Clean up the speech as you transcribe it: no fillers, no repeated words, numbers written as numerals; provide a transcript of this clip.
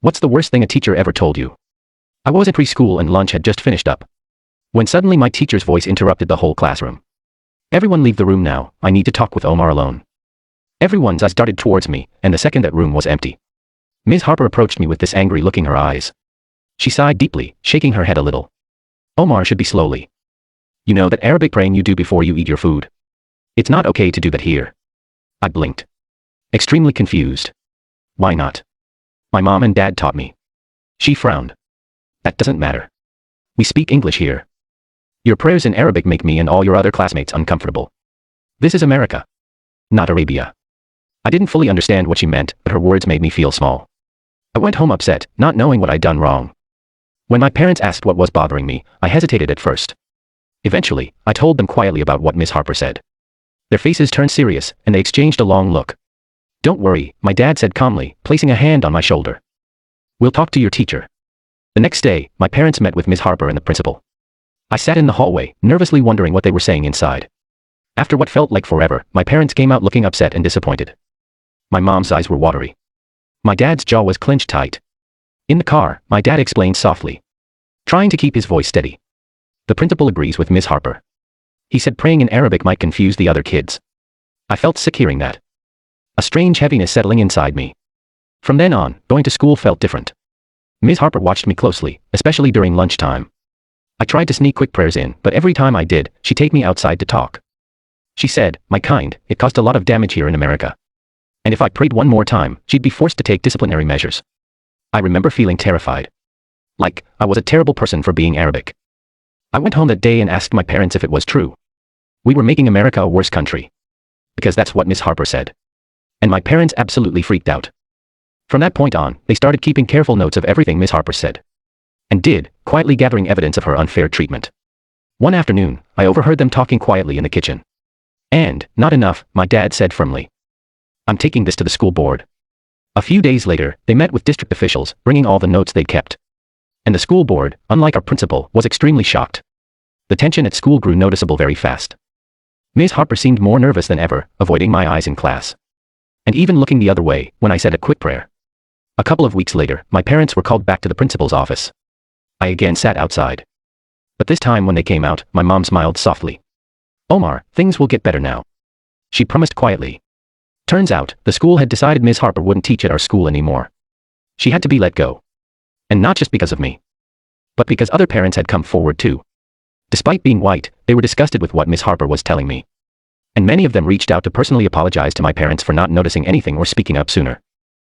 What's the worst thing a teacher ever told you? I was at preschool and lunch had just finished up, when suddenly my teacher's voice interrupted the whole classroom. Everyone leave the room now, I need to talk with Omar alone. Everyone's eyes darted towards me, and the second that room was empty. Ms. Harper approached me with this angry look in her eyes. She sighed deeply, shaking her head a little. Omar should be slowly. You know that Arabic praying you do before you eat your food? It's not okay to do that here. I blinked. Extremely confused. Why not? My mom and dad taught me. She frowned. That doesn't matter. We speak English here. Your prayers in Arabic make me and all your other classmates uncomfortable. This is America, not Arabia. I didn't fully understand what she meant, but her words made me feel small. I went home upset, not knowing what I'd done wrong. When my parents asked what was bothering me, I hesitated at first. Eventually, I told them quietly about what Miss Harper said. Their faces turned serious, and they exchanged a long look. Don't worry, my dad said calmly, placing a hand on my shoulder. We'll talk to your teacher. The next day, my parents met with Miss Harper and the principal. I sat in the hallway, nervously wondering what they were saying inside. After what felt like forever, my parents came out looking upset and disappointed. My mom's eyes were watery. My dad's jaw was clenched tight. In the car, my dad explained softly, trying to keep his voice steady. The principal agrees with Miss Harper. He said praying in Arabic might confuse the other kids. I felt sick hearing that. A strange heaviness settling inside me. From then on, going to school felt different. Ms. Harper watched me closely, especially during lunchtime. I tried to sneak quick prayers in, but every time I did, she'd take me outside to talk. She said, my kind, it caused a lot of damage here in America. And if I prayed one more time, she'd be forced to take disciplinary measures. I remember feeling terrified. Like, I was a terrible person for being Arabic. I went home that day and asked my parents if it was true. We were making America a worse country. Because that's what Miss Harper said. And my parents absolutely freaked out. From that point on, they started keeping careful notes of everything Miss Harper said. And did, quietly gathering evidence of her unfair treatment. One afternoon, I overheard them talking quietly in the kitchen. And, not enough, my dad said firmly. I'm taking this to the school board. A few days later, they met with district officials, bringing all the notes they'd kept. And the school board, unlike our principal, was extremely shocked. The tension at school grew noticeable very fast. Ms. Harper seemed more nervous than ever, avoiding my eyes in class. And even looking the other way, when I said a quick prayer. A couple of weeks later, my parents were called back to the principal's office. I again sat outside. But this time when they came out, my mom smiled softly. Omar, things will get better now. She promised quietly. Turns out, the school had decided Ms. Harper wouldn't teach at our school anymore. She had to be let go. And not just because of me. But because other parents had come forward too. Despite being white, they were disgusted with what Ms. Harper was telling me. And many of them reached out to personally apologize to my parents for not noticing anything or speaking up sooner.